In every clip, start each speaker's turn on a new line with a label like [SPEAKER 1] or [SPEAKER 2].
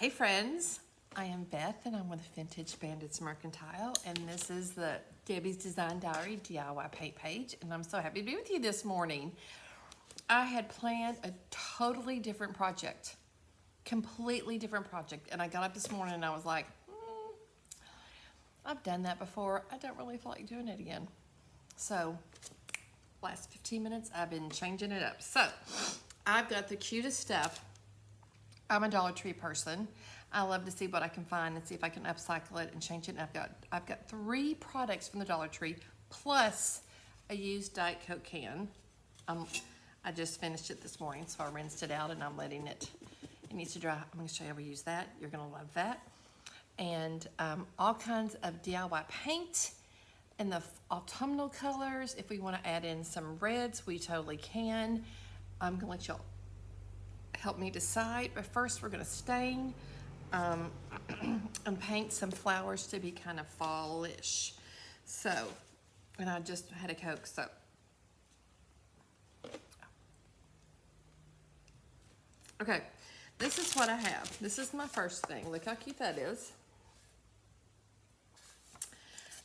[SPEAKER 1] Hey friends, I am Beth and I'm with Vintage Bandits Mercantile, and this is the Debbie's Design Diary DIY paint page, and I'm so happy to be with you this morning. I had planned a totally different project, completely different project, and I got up this morning and I was like, I've done that before. I don't really feel like doing it again. So last 15 minutes I've been changing it up. So I've got the cutest stuff. I'm a Dollar Tree person. I love to see what I can find and see if I can upcycle it and change it. And I've got 3 products from the Dollar Tree plus a used Diet Coke can. I just finished it this morning, so I rinsed it out and I'm letting it needs to dry. I'm going to show you how we use that. You're going to love that. And all kinds of DIY paint in the autumnal colors. If we want to add in some reds, we totally can. I'm going to let y'all help me decide, but first we're going to stain and paint some flowers to be kind of fallish. So, and I just had a Coke, so okay, this is what I have. This is my first thing. Look how cute that is.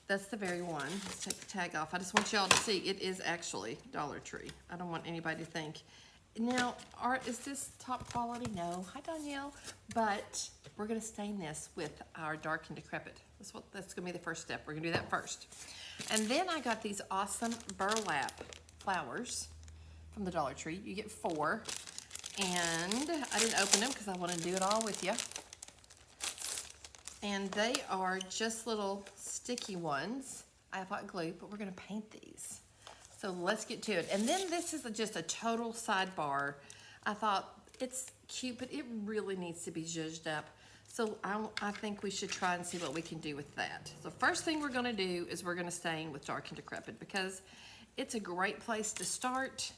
[SPEAKER 1] That's the very one. Let's take the tag off. I just want y'all to see it is actually Dollar Tree. I don't want anybody to think. Now, is this top quality? No. Hi, Danielle. But we're going to stain this with our Dark and Decrepit. That's going to be the first step. We're going to do that first. And then I got these awesome burlap flowers from the Dollar Tree. You get 4. And I didn't open them because I want to do it all with you. And they are just little sticky ones. I have hot glue, but we're going to paint these. So let's get to it. And then this is just a total sidebar. I thought it's cute, but it really needs to be zhuzhed up. So I think we should try and see what we can do with that. So first thing we're gonna do is we're gonna stain with Dark and Decrepit because it's a great place to start.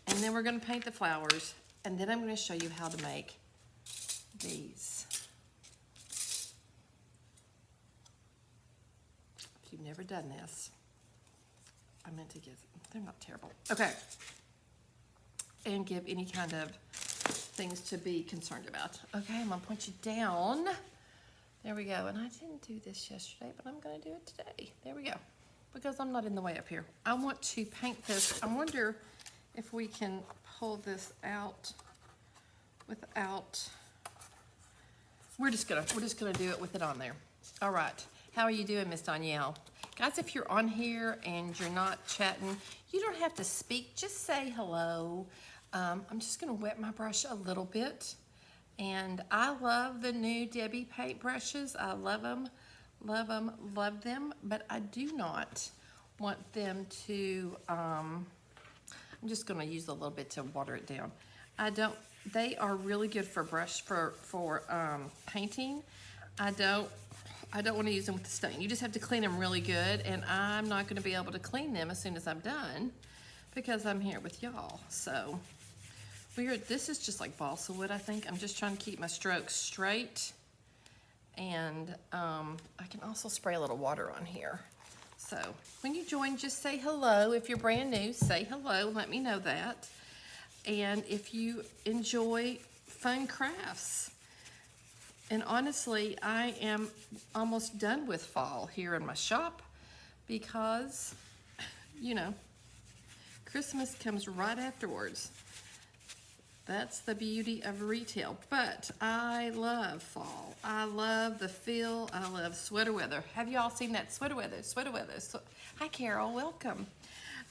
[SPEAKER 1] And then we're gonna paint the flowers. And then I'm gonna show you how to make these. If you've never done this, I meant to give, they're not terrible. Okay. And give any kind of things to be concerned about. Okay, I'm gonna point you down. There we go. And I didn't do this yesterday, but I'm gonna do it today. There we go. Because I'm not in the way up here. I want to paint this. I wonder if we can pull this out without, we're just gonna do it with it on there. All right. How are you doing, Miss Danielle? Guys, if you're on here and you're not chatting, you don't have to speak, just say hello. I'm just gonna wet my brush a little bit. And I love the new Debbie paint brushes. I love them, love them, but I do not want them to, I'm just gonna use a little bit to water it down. They are really good for painting. I don't want to use them with the stain. You just have to clean them really good, and I'm not going to be able to clean them as soon as I'm done because I'm here with y'all. So this is just like balsa wood, I think. I'm just trying to keep my strokes straight, and I can also spray a little water on here. So when you join, just say hello. If you're brand new, say hello. Let me know that. And if you enjoy fun crafts. And honestly, I am almost done with fall here in my shop because, you know, Christmas comes right afterwards. That's the beauty of retail. But I love fall. I love the feel. I love sweater weather. Have you all seen that sweater weather? Sweater weather. Hi, Carol. Welcome.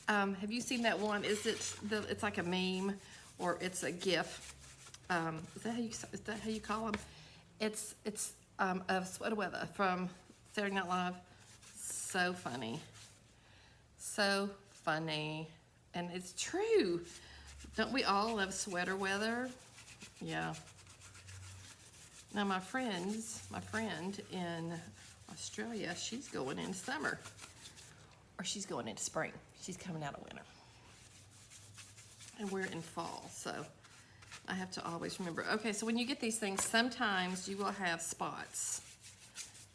[SPEAKER 1] Have you seen that one? It's like a meme or it's a GIF. Is that how you call them? It's of sweater weather from Saturday Night Live. So funny. So funny. And it's true. Don't we all love sweater weather? Yeah. Now my friend in Australia, she's going into summer. Or she's going into spring. She's coming out of winter. And we're in fall, so I have to always remember. Okay, so when you get these things, sometimes you will have spots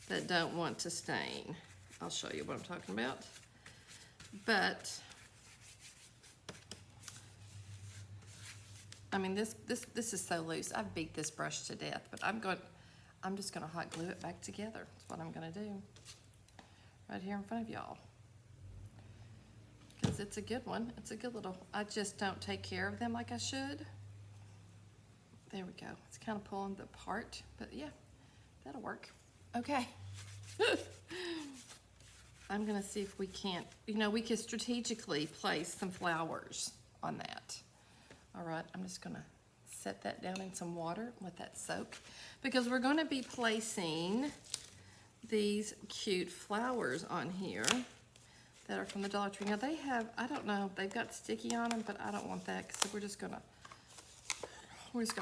[SPEAKER 1] that don't want to stain. I'll show you what I'm talking about. But I mean, this is so loose. I've beat this brush to death, but I'm going, I'm just gonna hot glue it back together. That's what I'm gonna do. Right here in front of y'all. Because it's a good one. It's a good little, I just don't take care of them like I should. There we go. It's kind of pulling the apart, but yeah, that'll work. Okay. I'm gonna see if we can't, you know, we could strategically place some flowers on that. All right, I'm just gonna set that down in some water, let that soak, because we're gonna be placing these cute flowers on here that are from the Dollar Tree. Now they have, I don't know, they've got sticky on them, but I don't want that, so we're just gonna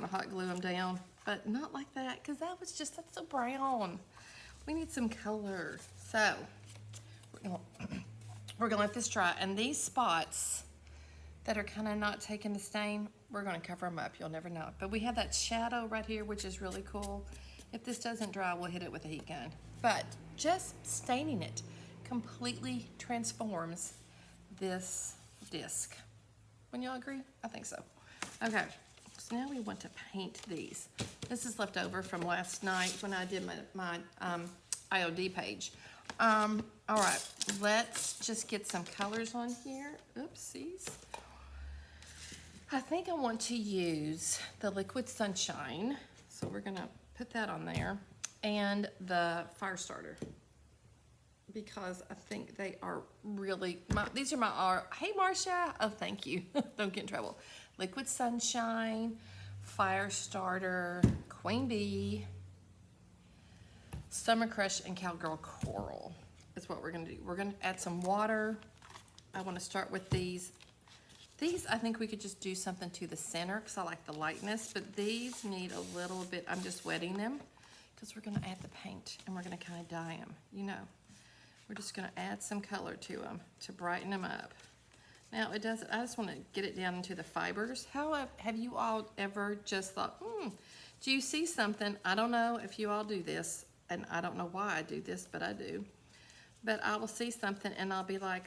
[SPEAKER 1] hot glue them down, but not like that, because that's so brown. We need some color. So we're gonna let this dry, and these spots that are kind of not taking the stain, we're gonna cover them up. You'll never know. But we have that shadow right here, which is really cool. If this doesn't dry, we'll hit it with a heat gun. But just staining it completely transforms this disc. Wouldn't y'all agree? I think so. Okay, so now we want to paint these. This is left over from last night when I did my IOD page. All right, let's just get some colors on here. Oopsies. I think I want to use the Liquid Sunshine, so we're gonna put that on there, and the Fire Starter, because I think they are really, these are my, hey Marcia, oh thank you, don't get in trouble. Liquid Sunshine, Fire Starter, Queen Bee, Summer Crush, and Cowgirl Coral is what we're gonna do. We're gonna add some water. I wanna start with these. These, I think we could just do something to the center because I like the lightness, but these need a little bit, I'm just wetting them because we're gonna add the paint and we're gonna kind of dye them, you know. We're just gonna add some color to them to brighten them up. Now it does, I just wanna get it down into the fibers. How have you all ever just thought, do you see something? I don't know if you all do this, and I don't know why I do this, but I do. But I will see something and I'll be like,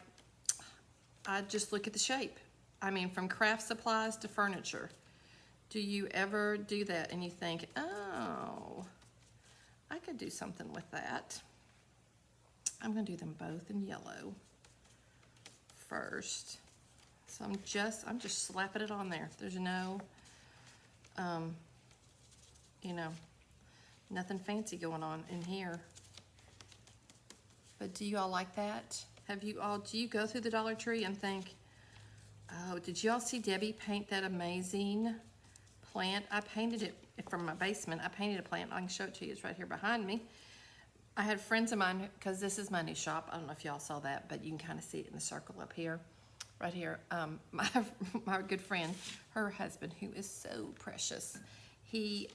[SPEAKER 1] I just look at the shape. I mean, from craft supplies to furniture. Do you ever do that and you think, oh, I could do something with that? I'm gonna do them both in yellow first. So I'm just slapping it on there. There's no, you know, nothing fancy going on in here. But do you all like that? Do you go through the Dollar Tree and think, oh, did y'all see Debbie paint that amazing plant? I painted it from my basement. I painted a plant. I can show it to you. It's right here behind me. I had friends of mine, because this is my new shop. I don't know if y'all saw that, but you can kind of see it in the circle up here. Right here. My good friend, her husband, who is so precious, he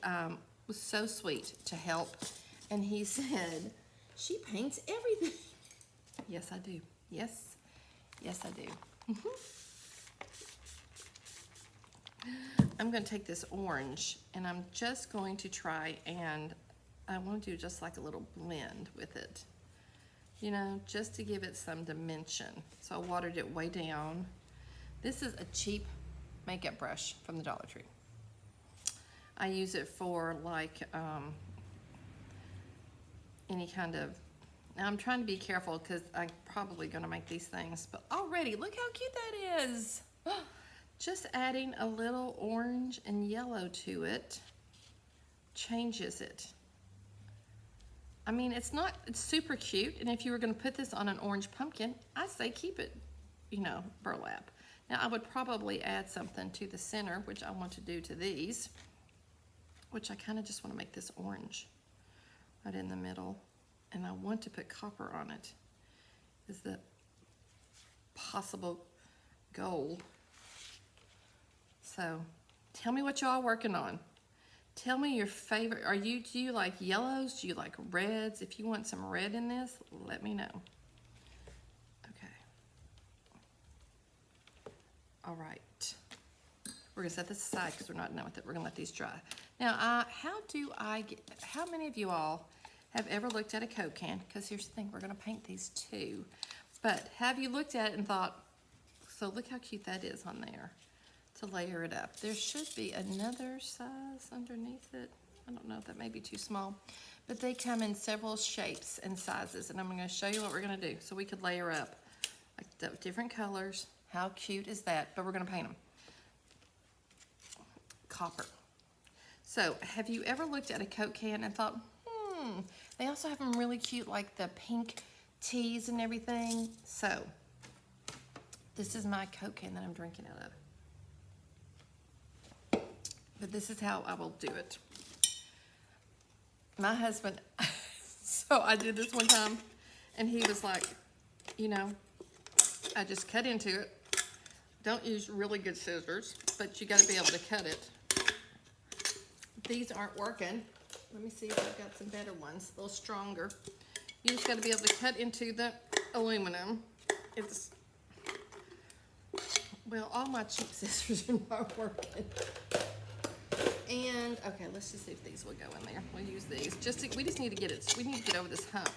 [SPEAKER 1] was so sweet to help. And he said, she paints everything. Yes, I do. Yes. Yes, I do. I'm going to take this orange and I'm just going to try, and I want to do just like a little blend with it, you know, just to give it some dimension. So I watered it way down. This is a cheap makeup brush from the Dollar Tree. I use it for like any kind of, now I'm trying to be careful because I'm probably going to make these things, but already look how cute that is. Just adding a little orange and yellow to it changes it. I mean, it's super cute, and if you were gonna put this on an orange pumpkin, I say keep it, you know, burlap. Now I would probably add something to the center, which I want to do to these, which I kind of just want to make this orange right in the middle, and I want to put copper on it. Is the possible goal. So tell me what y'all working on. Tell me your favorite. Do you like yellows? Do you like reds? If you want some red in this, let me know. Okay. All right. We're gonna set this aside because we're not done with it. We're gonna let these dry. Now, how many of you all have ever looked at a Coke can? Because here's the thing, we're gonna paint these too. But have you looked at it and thought, so look how cute that is on there, to layer it up. There should be another size underneath it. I don't know if that may be too small, but they come in several shapes and sizes, and I'm going to show you what we're going to do. So we could layer up like the different colors. How cute is that? But we're going to paint them. Copper. So have you ever looked at a Coke can and thought, they also have them really cute, like the pink teas and everything. So this is my Coke can that I'm drinking out of. But this is how I will do it. My husband, so I did this one time, and he was like, you know, I just cut into it. Don't use really good scissors, but you got to be able to cut it. These aren't working. Let me see if I've got some better ones, a little stronger. You just got to be able to cut into the aluminum. It's, well, all my cheap scissors are not working. And, okay, let's just see if these will go in there. We'll use these. We just need to get it, we need to get over this hump.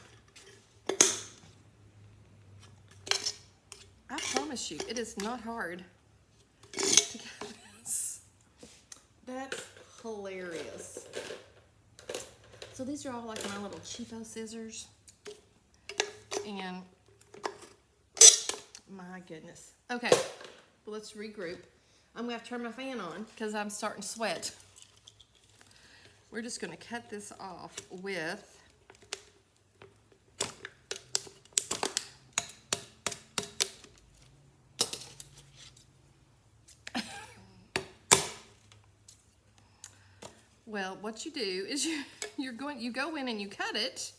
[SPEAKER 1] I promise you, it is not hard to get this. That's hilarious. So these are all like my little cheapo scissors. And my goodness. Okay, well, let's regroup. I'm gonna have to turn my fan on because I'm starting to sweat. We're just gonna cut this off with well, what you do is you go in and you cut it,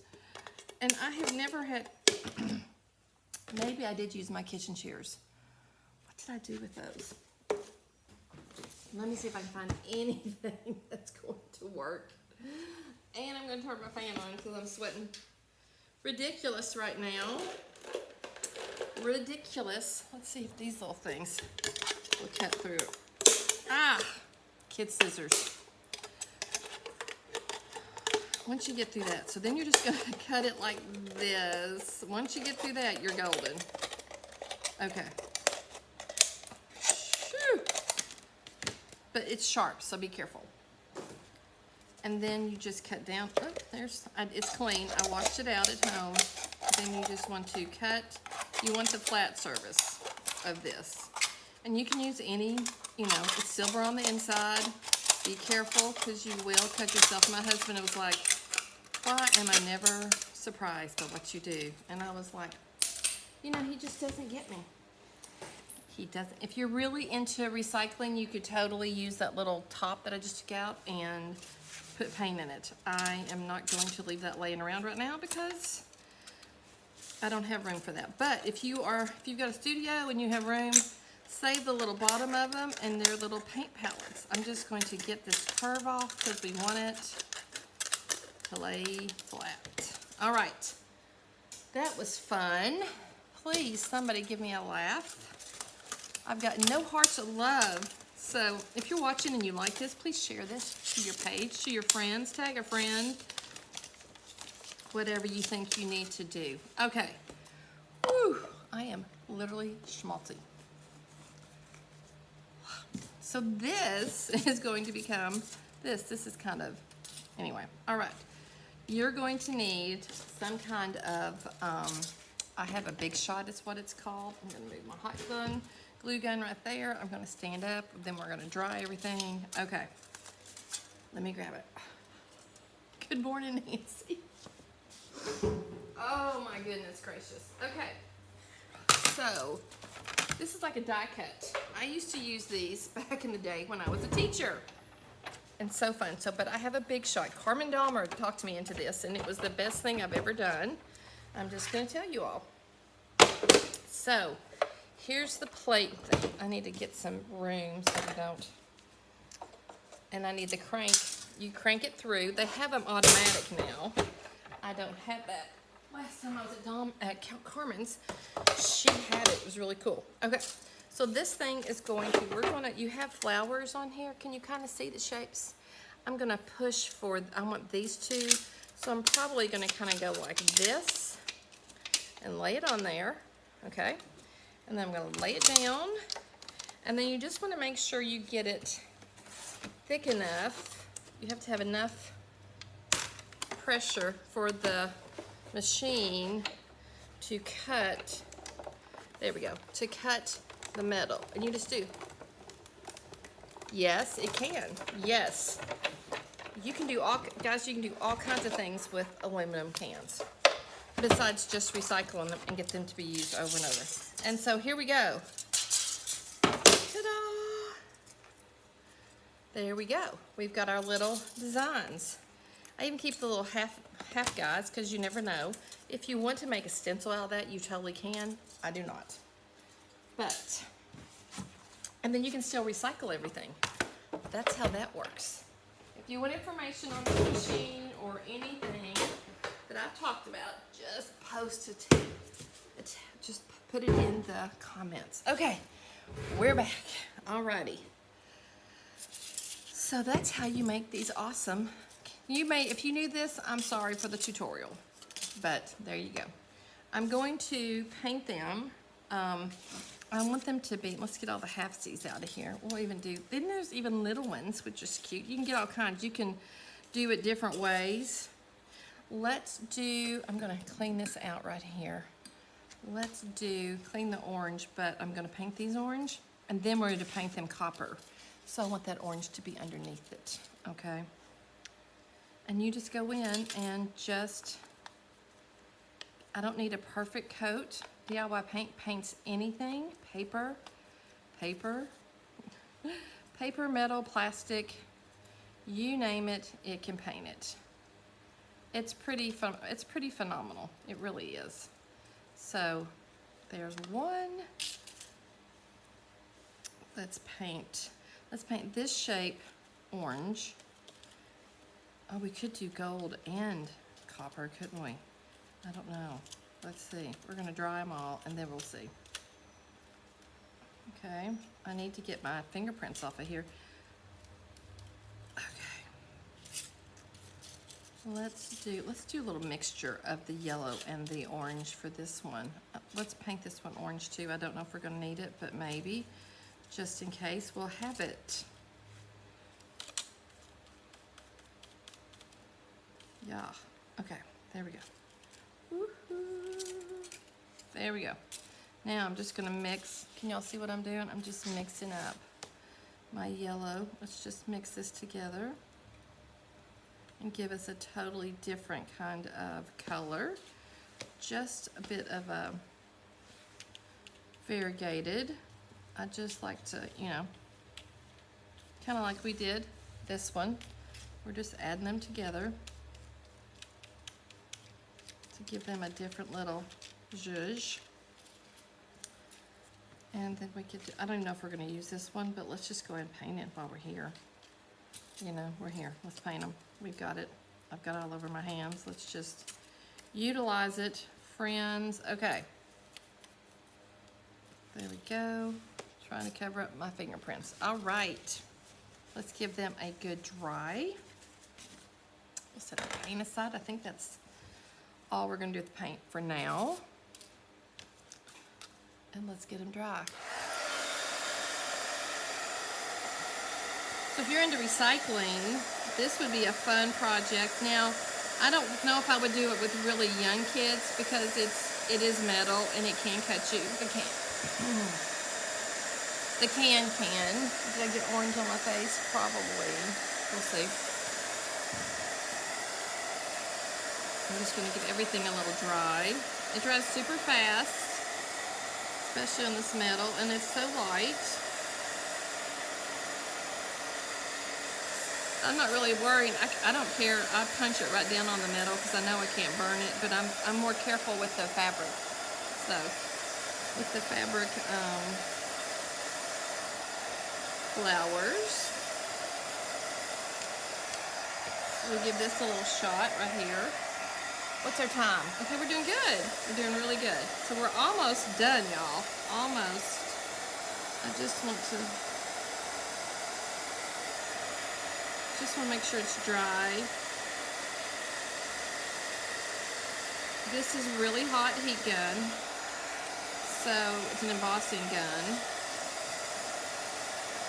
[SPEAKER 1] and I have never had. Maybe I did use my kitchen shears. What did I do with those? Let me see if I can find anything that's going to work. And I'm going to turn my fan on because I'm sweating ridiculous right now. Ridiculous. Let's see if these little things will cut through it. Ah, kid scissors. Once you get through that, so then you're just going to cut it like this. Once you get through that, you're golden. Okay. Shoo. But it's sharp, so be careful. And then you just cut down. Oh, it's clean. I washed it out at home. Then you just want to cut. You want the flat surface of this. And you can use any, it's silver on the inside. Be careful because you will cut yourself. My husband was like, why am I never surprised by what you do? And I was like, he just doesn't get me. He doesn't. If you're really into recycling, you could totally use that little top that I just took out and put paint in it. I am not going to leave that laying around right now because I don't have room for that. But if you've got a studio and you have room, save the little bottom of them and their little paint palettes. I'm just going to get this curve off because we want it to lay flat. All right, that was fun. Please, somebody give me a laugh. I've got no hearts of love. So if you're watching and you like this, please share this to your page, to your friends, tag a friend, whatever you think you need to do. Okay, whew, I am literally schmaltzy. So this is going to become this is kind of, anyway, all right. You're going to need some kind of, I have a Big Shot is what it's called. I'm gonna move my hot glue gun right there. I'm gonna stand up, then we're gonna dry everything. Okay, let me grab it. Good morning, Nancy. Oh my goodness gracious. Okay, so this is like a die cut. I used to use these back in the day when I was a teacher. And so fun. But I have a Big Shot. Carmen Dahmer talked me into this, and it was the best thing I've ever done. I'm just going to tell you all. So here's the plate thing. I need to get some room so we don't. And I need the crank. You crank it through. They have them automatic now. I don't have that. Last time I was at Carmen's, she had it. It was really cool. Okay. So this thing is you have flowers on here. Can you kind of see the shapes? I'm going to push I want these two. So I'm probably going to kind of go like this and lay it on there. Okay. And then I'm going to lay it down. And then you just want to make sure you get it thick enough you have to have enough pressure for the machine to cut, there we go, to cut the metal. And you just do. Yes, it can. Yes. You can do all, guys, you can do all kinds of things with aluminum cans besides just recycling them and get them to be used over and over. And so here we go. Ta-da! There we go. We've got our little designs. I even keep the little half guys because you never know. If you want to make a stencil out of that, you totally can. I do not. But, and then you can still recycle everything. That's how that works. If you want information on the machine or anything that I've talked about, just post it. Just put it in the comments. Okay, we're back. Alrighty. So that's how you make these awesome. You may, if you knew this, I'm sorry for the tutorial, but there you go. I'm going to paint them. I want them to be, let's get all the halfsies out of here. We'll even do, then there's even little ones, which is cute. You can get all kinds. You can do it different ways. Let's do, I'm gonna clean this out right here. Let's do, clean the orange, but I'm gonna paint these orange, and then we're going to paint them copper. So I want that orange to be underneath it, okay? And you just go in and just, I don't need a perfect coat. DIY paint paints anything, paper, metal, plastic, you name it, it can paint it. It's pretty phenomenal. It really is. So there's one. Let's paint this shape orange. Oh, we could do gold and copper, couldn't we? I don't know. Let's see. We're gonna dry them all and then we'll see. Okay, I need to get my fingerprints off of here. Okay. Let's do a little mixture of the yellow and the orange for this one. Let's paint this one orange too. I don't know if we're gonna need it, but maybe, just in case, we'll have it. Yeah, okay, there we go. There we go. Now I'm just gonna mix. Can y'all see what I'm doing? I'm just mixing up my yellow. Let's just mix this together and give us a totally different kind of color. Just a bit of a variegated. I just like to, you know, kind of like we did this one. We're just adding them together to give them a different little zhuzh. And then we could, I don't even know if we're gonna use this one, but let's just go ahead and paint it while we're here. You know, we're here, let's paint them. We've got it, I've got it all over my hands. Let's just utilize it, friends. Okay, there we go. Trying to cover up my fingerprints. All right, let's give them a good dry. We'll set our paint aside. I think that's all we're gonna do with the paint for now. And let's get them dry. So if you're into recycling, this would be a fun project. Now, I don't know if I would do it with really young kids because it is metal and it can cut you. The can. Did I get orange on my face? Probably. We'll see. I'm just gonna get everything a little dry. It dries super fast, especially on this metal, and it's so light. I'm not really worried. I don't care. I punch it right down on the metal because I know I can't burn it, but I'm more careful with the fabric. So, with the fabric flowers, we'll give this a little shot right here. What's our time? Okay, we're doing good. We're doing really good. So we're almost done, y'all. Almost. I just want to make sure it's dry. This is really hot heat gun. So it's an embossing gun.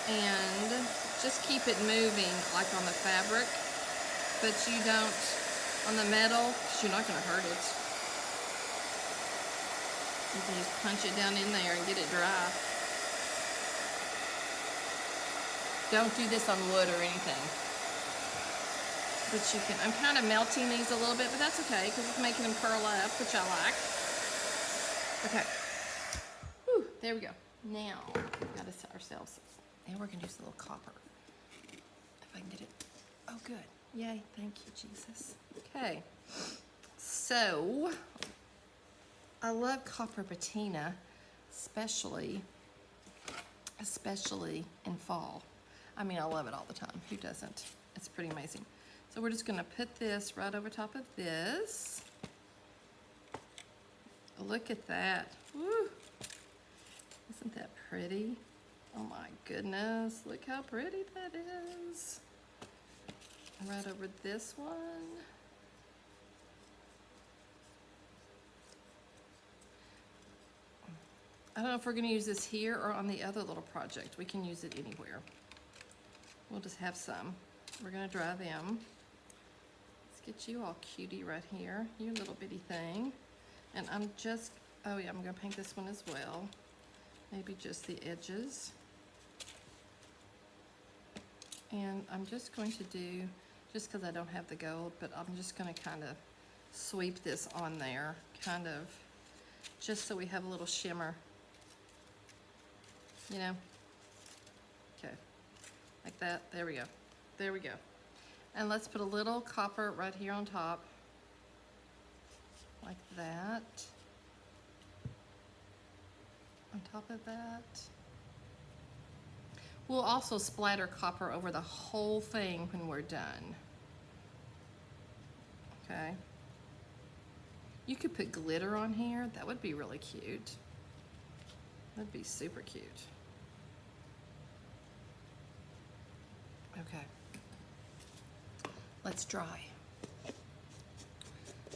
[SPEAKER 1] And Just keep it moving like on the fabric, but you don't on the metal, because you're not going to hurt it. You can just punch it down in there and get it dry. Don't do this on wood or anything. But you can, I'm kind of melting these a little bit, but that's okay, because it's making them curl up, which I like. Okay. Whew, there we go. Now, we've got to set ourselves. Now we're going to use a little copper. If I can get it. Oh, good. Yay. Thank you, Jesus. Okay. So, I love copper patina, especially in fall. I mean, I love it all the time. Who doesn't? It's pretty amazing. So we're just going to put this right over top of this. Look at that. Woo. Isn't that pretty? Oh my goodness. Look how pretty that is. Right over this one. I don't know if we're going to use this here or on the other little project. We can use it anywhere. We'll just have some. We're going to dry them. Let's get you all cutie right here, you little bitty thing. And I'm just, oh yeah, I'm going to paint this one as well. Maybe just the edges. And I'm just going to do, just because I don't have the gold, but I'm just going to kind of sweep this on there, kind of, just so we have a little shimmer. You know? Okay. Like that. There we go. There we go. And let's put a little copper right here on top. Like that. On top of that. We'll also splatter copper over the whole thing when we're done. Okay. You could put glitter on here. That would be really cute. That'd be super cute. Okay. Let's dry.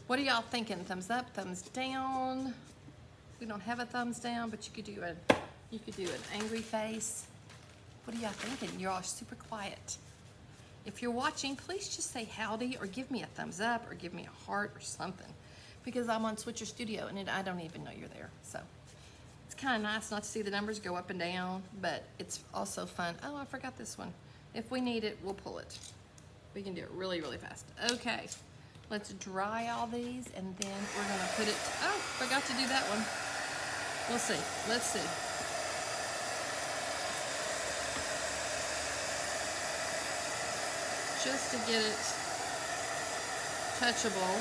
[SPEAKER 1] What are y'all thinking? Thumbs up, thumbs down? We don't have a thumbs down, but you could do an angry face. What are y'all thinking? You're all super quiet. If you're watching, please just say howdy or give me a thumbs up or give me a heart or something, because I'm on Switcher Studio and I don't even know you're there. So it's kind of nice not to see the numbers go up and down, but it's also fun. Oh, I forgot this one. If we need it, we'll pull it. We can do it really, really fast. Okay, let's dry all these and then we're gonna put it, oh, forgot to do that one. We'll see, let's see. Just to get it touchable.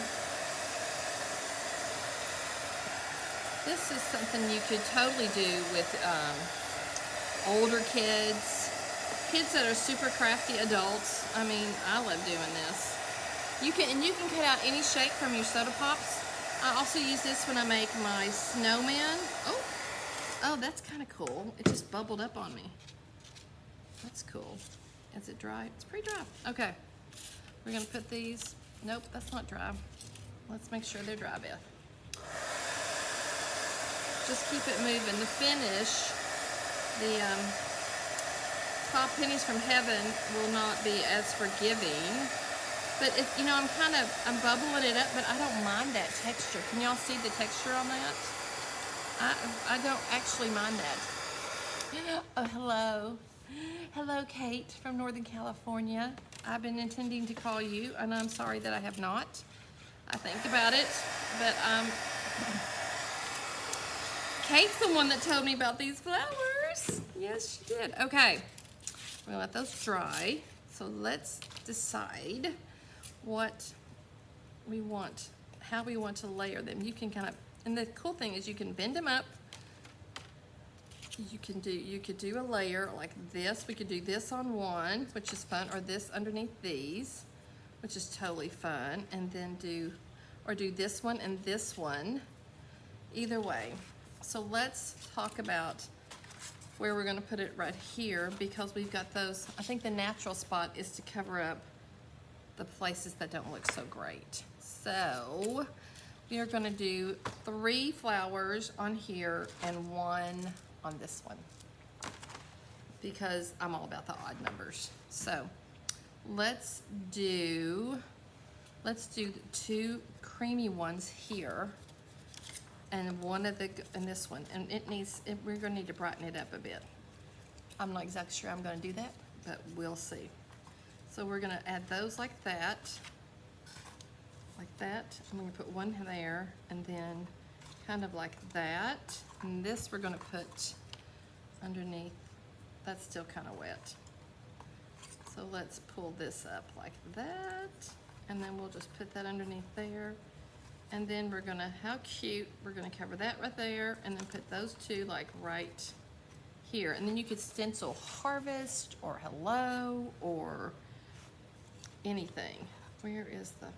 [SPEAKER 1] This is something you could totally do with older kids. Kids that are super crafty adults. I mean, I love doing this. You can cut out any shape from your soda pops. I also use this when I make my snowman. Oh, that's kind of cool. It just bubbled up on me. That's cool. Is it dry? It's pretty dry. Okay, we're gonna put these. Nope, that's not dry. Let's make sure they're dry, Beth. Just keep it moving. The finish, the pop pennies from heaven will not be as forgiving, but if you know, I'm bubbling it up, but I don't mind that texture. Can y'all see the texture on that? I don't actually mind that. Oh, hello Kate from Northern California. I've been intending to call you and I'm sorry that I have not. I think about it, but Kate's the one that told me about these flowers. Yes, she did. Okay. We're gonna let those dry. So let's decide what we want, how we want to layer them. You can kind of, and the cool thing is you can bend them up. You could do a layer like this. We could do this on one, which is fun, or this underneath these, which is totally fun, and then do this one and this one. Either way. So let's talk about where we're going to put it right here, because we've got those. I think the natural spot is to cover up the places that don't look so great. So we are going to do 3 flowers on here and 1 on this one. because I'm all about the odd numbers. So let's do the 2 creamy ones here, and one of the, and this one, and we're gonna need to brighten it up a bit. I'm not exactly sure I'm gonna do that, but we'll see. So we're gonna add those like that. I'm gonna put one there, and then kind of like that. And this we're gonna put underneath. That's still kind of wet. So let's pull this up like that, and then we'll just put that underneath there. And then we're gonna, how cute, we're gonna cover that right there, and then put those 2 like right here. And then you could stencil harvest or hello or anything. Where is the,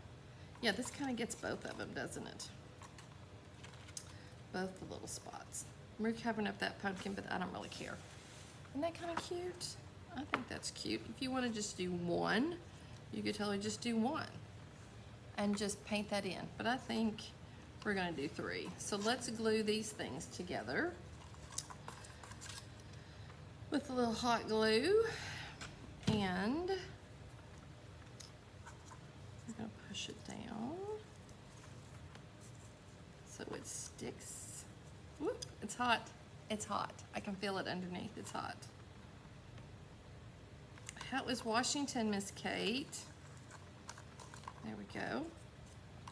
[SPEAKER 1] yeah, this kind of gets both of them, doesn't it? Both the little spots. We're covering up that pumpkin, but I don't really care. Isn't that kind of cute? I think that's cute. If you want to just do one, you could totally just do one and just paint that in. But I think we're going to do 3. So let's glue these things together with a little hot glue, and we're going to push it down so it sticks. Whoop, it's hot. It's hot. I can feel it underneath. It's hot. How is Washington, Miss Kate? There we go.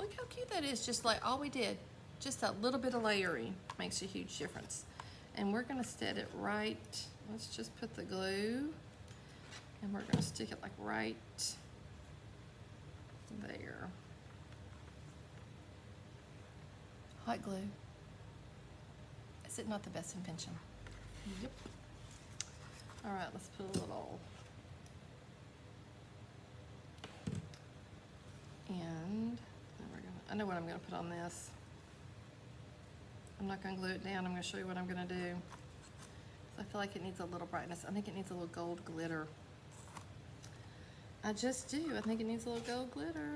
[SPEAKER 1] Look how cute that is. Just like all we did. Just that little bit of layering makes a huge difference. And we're going to set it right. Let's just put the glue, and we're going to stick it like right there. Hot glue. Is it not the best invention? Yep. All right, let's put a little. And I know what I'm gonna put on this. I'm not gonna glue it down. I'm gonna show you what I'm gonna do. I feel like it needs a little brightness. I think it needs a little gold glitter. I just do. I think it needs a little gold glitter.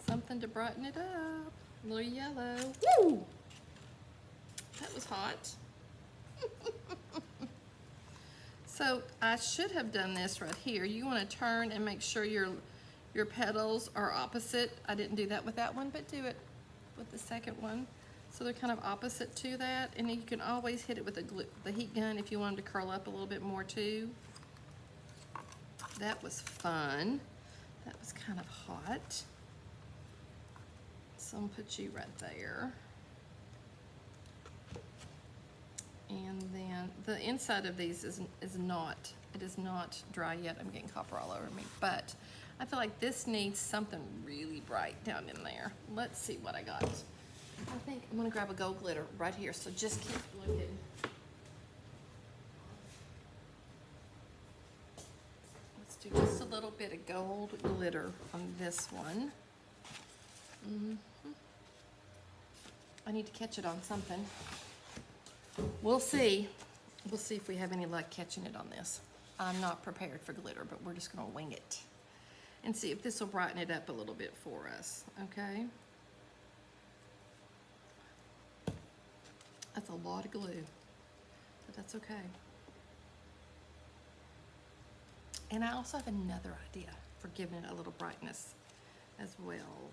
[SPEAKER 1] Something to brighten it up. A little yellow. Woo! That was hot. So I should have done this right here. You want to turn and make sure your petals are opposite. I didn't do that with that one, but do it with the second one. So they're kind of opposite to that. And you can always hit it with the heat gun if you want them to curl up a little bit more too. That was fun. That was kind of hot. So I'm gonna put you right there. And then the inside of these is not dry yet. I'm getting copper all over me, but I feel like this needs something really bright down in there. Let's see what I got. I think I'm gonna grab a gold glitter right here, so just keep looking. Let's do just a little bit of gold glitter on this one. I need to catch it on something. We'll see. We'll see if we have any luck catching it on this. I'm not prepared for glitter, but we're just gonna wing it and see if this will brighten it up a little bit for us, okay? That's a lot of glue, but that's okay. And I also have another idea for giving it a little brightness as well.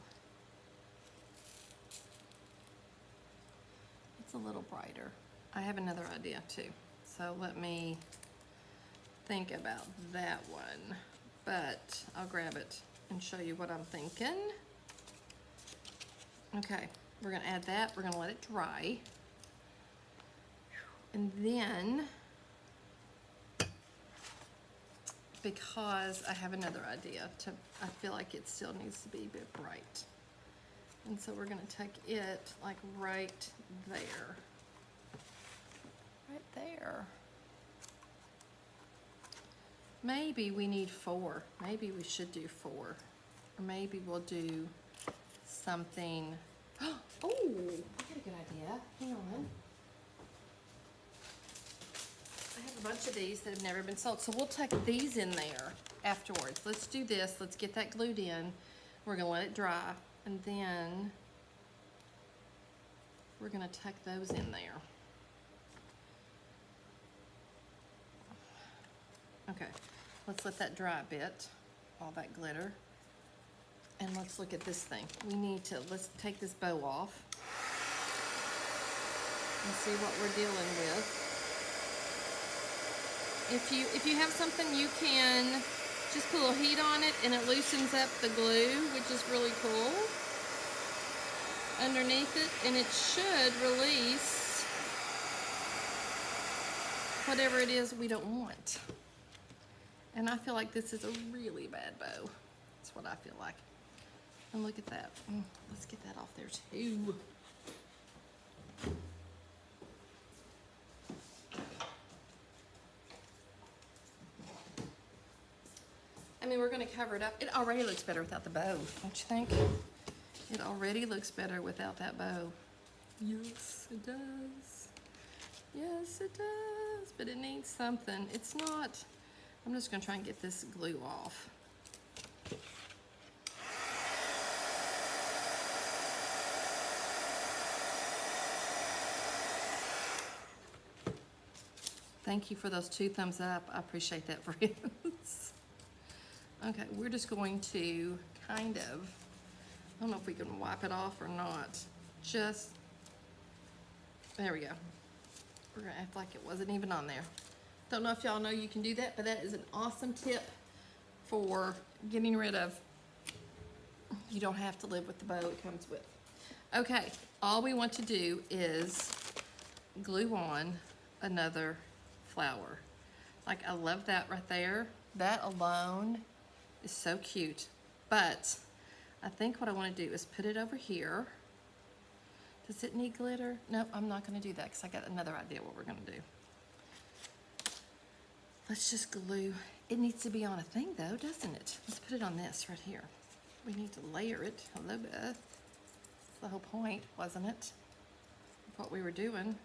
[SPEAKER 1] It's a little brighter. I have another idea too. So let me think about that one, but I'll grab it and show you what I'm thinking. Okay, we're gonna add that. We're gonna let it dry. And then, because I have another idea, I feel like it still needs to be a bit bright. And so we're gonna take it like right there. Right there. Maybe we need 4. Maybe we should do 4. Or maybe we'll do something. Oh, I got a good idea. Hang on. I have a bunch of these that have never been sold. So we'll tuck these in there afterwards. Let's do this. Let's get that glued in. We're gonna let it dry. And then we're gonna tuck those in there. Okay, let's let that dry a bit, all that glitter. And let's look at this thing. Let's take this bow off and see what we're dealing with. If you have something, you can just put a little heat on it and it loosens up the glue, which is really cool, underneath it, and it should release whatever it is we don't want. And I feel like this is a really bad bow. That's what I feel like. And look at that. Let's get that off there too. I mean, we're going to cover it up. It already looks better without the bow, don't you think? It already looks better without that bow. Yes, it does. Yes, it does. But it needs something. It's not. I'm just going to try and get this glue off. Thank you for those 2 thumbs up. I appreciate that, friends. Okay, we're just going to kind of, I don't know if we can wipe it off or not. Just, there we go. We're gonna act like it wasn't even on there. Don't know if y'all know you can do that, but that is an awesome tip for getting rid of, you don't have to live with the bow it comes with. Okay, all we want to do is glue on another flower. Like, I love that right there. That alone is so cute. But I think what I want to do is put it over here. Does it need glitter? No, I'm not going to do that because I got another idea what we're going to do. Let's just glue. It needs to be on a thing though, doesn't it? Let's put it on this right here. We need to layer it. Hello, Beth. That's the whole point, wasn't it? What we were doing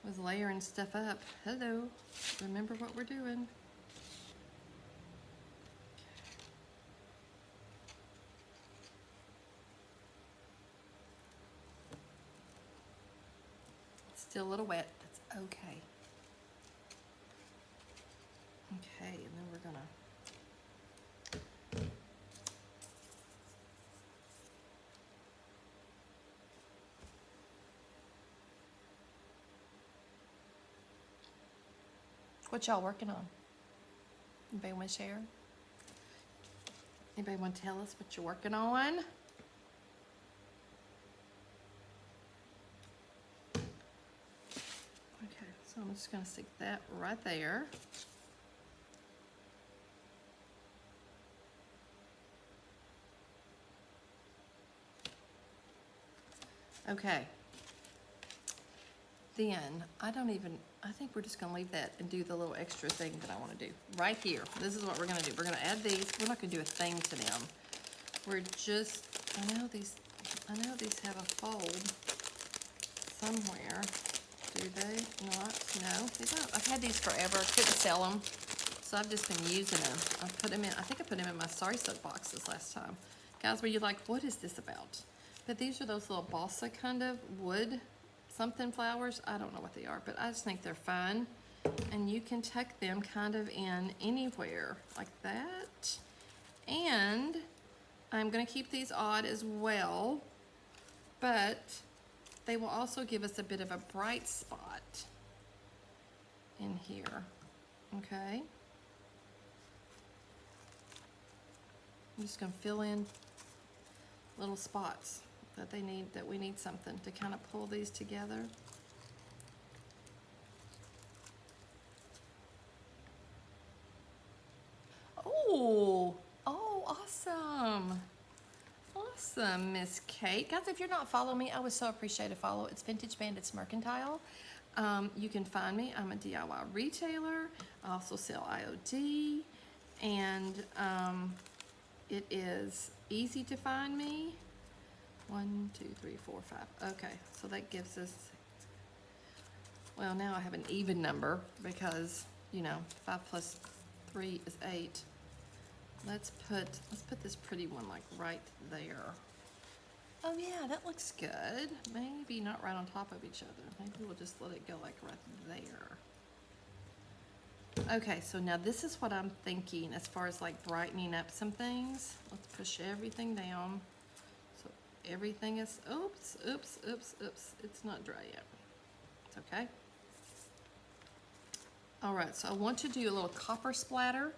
[SPEAKER 1] was layering stuff up. Hello, remember what we're doing. It's still a little wet, that's okay. Okay, and then we're gonna what y'all working on? Anybody want to share? Anybody want to tell us what you're working on? Okay, so I'm just going to stick that right there. Okay. Then, I think we're just gonna leave that and do the little extra thing that I wanna do. Right here, this is what we're gonna do. We're gonna add these, we're not gonna do a thing to them. We're just, I know these have a fold somewhere. Do they not? No, they don't. I've had these forever, couldn't sell them. So I've just been using them. I think I put them in my Sorry Soap boxes last time. Guys, were you like, what is this about? But these are those little balsa kind of wood something flowers. I don't know what they are, but I just think they're fun. And you can tuck them kind of in anywhere like that. And I'm gonna keep these odd as well, but they will also give us a bit of a bright spot in here, okay? I'm just gonna fill in little spots that we need something to kind of pull these together. Oh, awesome. Awesome, Miss Kate. Guys, if you're not following me, I would so appreciate a follow. It's Vintage Bandits Mercantile. You can find me. I'm a DIY retailer. I also sell IOD, and it is easy to find me. 1, 2, 3, 4, 5. Okay, so that gives us, well, now I have an even number because, you know, 5 plus 3 is 8. Let's put this pretty one like right there. Oh yeah, that looks good. Maybe not right on top of each other. Maybe we'll just let it go like right there. Okay, so now this is what I'm thinking as far as like brightening up some things. Let's push everything down. So everything is, oops, it's not dry yet. It's okay. All right, so I want to do a little copper splatter,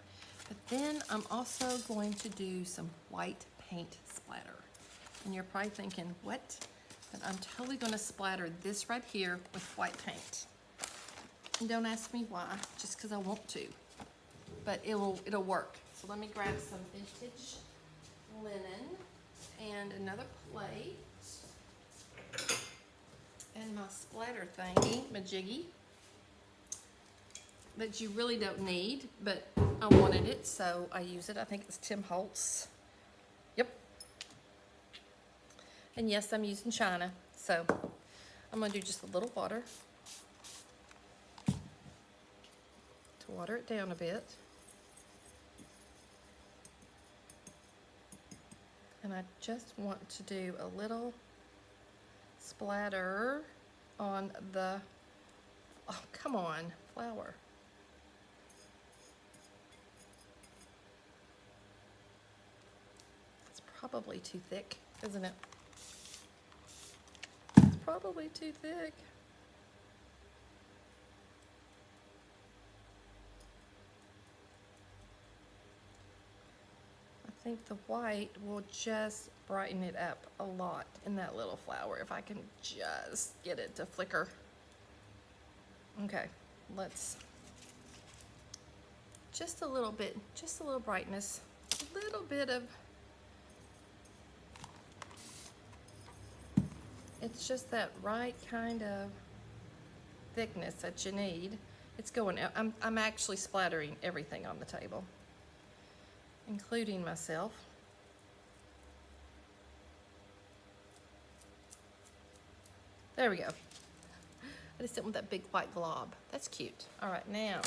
[SPEAKER 1] but then I'm also going to do some white paint splatter. And you're probably thinking, what? But I'm totally gonna splatter this right here with white paint. And don't ask me why, just because I want to. But it'll work. So let me grab some vintage linen and another plate. And my splatter thingy, my jiggy, that you really don't need, but I wanted it, so I use it. I think it's Tim Holtz. Yep. And yes, I'm using China, so I'm gonna do just a little water to water it down a bit. And I just want to do a little splatter on the, oh, come on, flour. It's probably too thick, isn't it? It's probably too thick. I think the white will just brighten it up a lot in that little flower if I can just get it to flicker. Okay, let's, just a little bit, just a little brightness, a little bit of, it's just that right kind of thickness that you need. It's going, I'm actually splattering everything on the table, including myself. There we go. I just didn't want that big white glob. That's cute. All right, now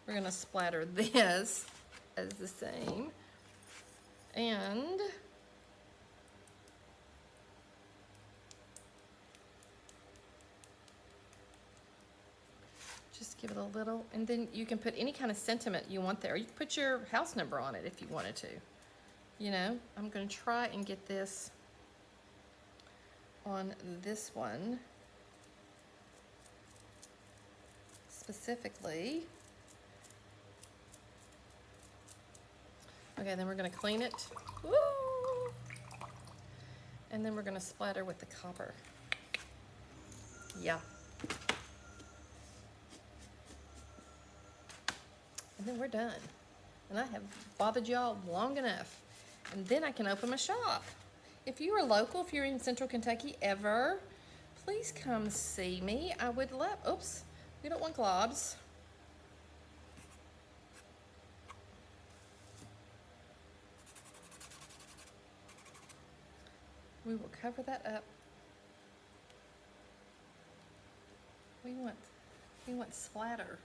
[SPEAKER 1] we're gonna splatter this as the same. And just give it a little, and then you can put any kind of sentiment you want there. You can put your house number on it if you wanted to. You know, I'm gonna try and get this on this one specifically. Okay, then we're gonna clean it. Woo! And then we're gonna splatter with the copper. Yeah. And then we're done. And I have bothered y'all long enough. And then I can open my shop. If you are local, if you're in Central Kentucky ever, please come see me. I would love, oops, we don't want globs. We will cover that up. We want splatter.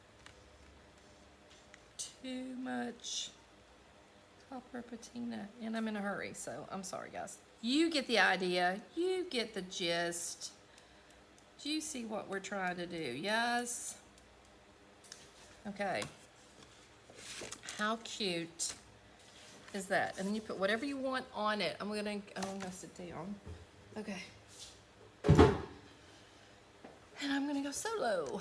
[SPEAKER 1] Too much copper patina, and I'm in a hurry, so I'm sorry, guys. You get the idea. You get the gist. Do you see what we're trying to do? Yes. Okay. How cute is that? And then you put whatever you want on it. I'm gonna sit down. Okay. And I'm gonna go solo.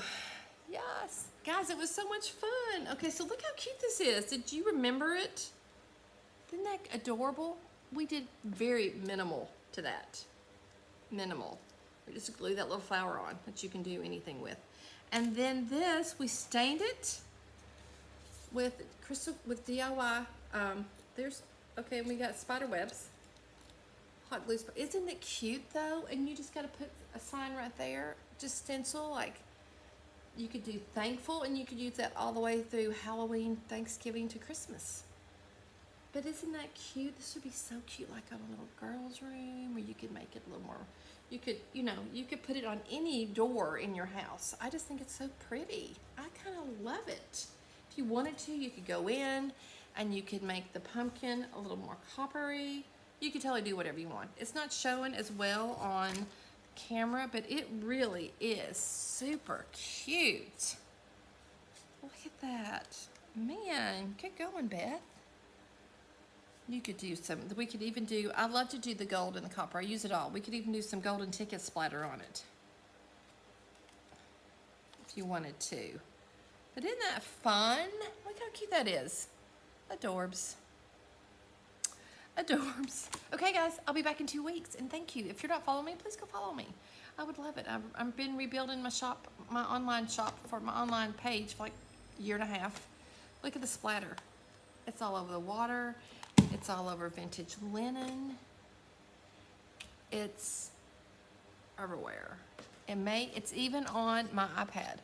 [SPEAKER 1] Yes. Guys, it was so much fun. Okay, so look how cute this is. Did you remember it? Isn't that adorable? We did very minimal to that. Minimal. We just glue that little flower on that you can do anything with. And then this, we stained it with crystal, with DIY. Okay, we got spider webs. Hot glue. Isn't it cute though? And you just gotta put a sign right there. Just stencil, like, you could do thankful, and you could use that all the way through Halloween, Thanksgiving to Christmas. But isn't that cute? This would be so cute, like on a little girl's room, or you could make it a little more, you could, you know, you could put it on any door in your house. I just think it's so pretty. I kind of love it. If you wanted to, you could go in and you could make the pumpkin a little more coppery. You could totally do whatever you want. It's not showing as well on camera, but it really is super cute. Look at that. Man, get going, Beth. You could do some, we could even do, I love to do the gold and the copper. I use it all. We could even do some golden ticket splatter on it. If you wanted to. But isn't that fun? Look how cute that is. Adorbs. Adorbs. Okay, guys, I'll be back in 2 weeks. And thank you. If you're not following me, please go follow me. I would love it. I've been rebuilding my shop, my online shop for my online page for like a year and a half. Look at the splatter. It's all over the water. It's all over vintage linen. It's everywhere. And it's even on my iPad.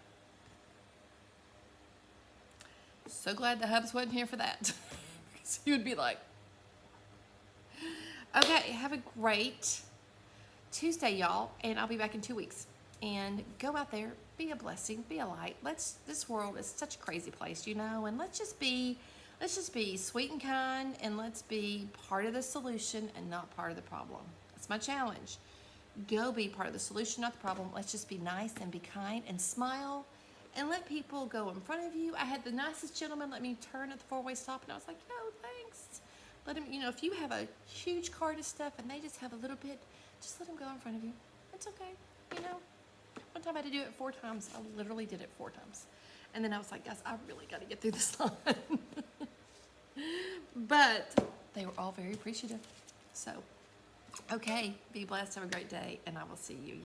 [SPEAKER 1] So glad the hubs wasn't here for that. So you would be like, okay, have a great Tuesday, y'all, and I'll be back in 2 weeks. And go out there, be a blessing, be a light. This world is such a crazy place, you know, and let's just be sweet and kind, and let's be part of the solution and not part of the problem. That's my challenge. Go be part of the solution, not the problem. Let's just be nice and be kind and smile and let people go in front of you. I had the nicest gentleman let me turn at the four-way stop, and I was like, yo, thanks. Let him, you know, if you have a huge cart of stuff and they just have a little bit, just let them go in front of you. It's okay, you know. One time I had to do it 4 times. I literally did it 4 times. And then I was like, guys, I really got to get through this line. But they were all very appreciative. So, okay, be blessed, have a great day, and I will see you.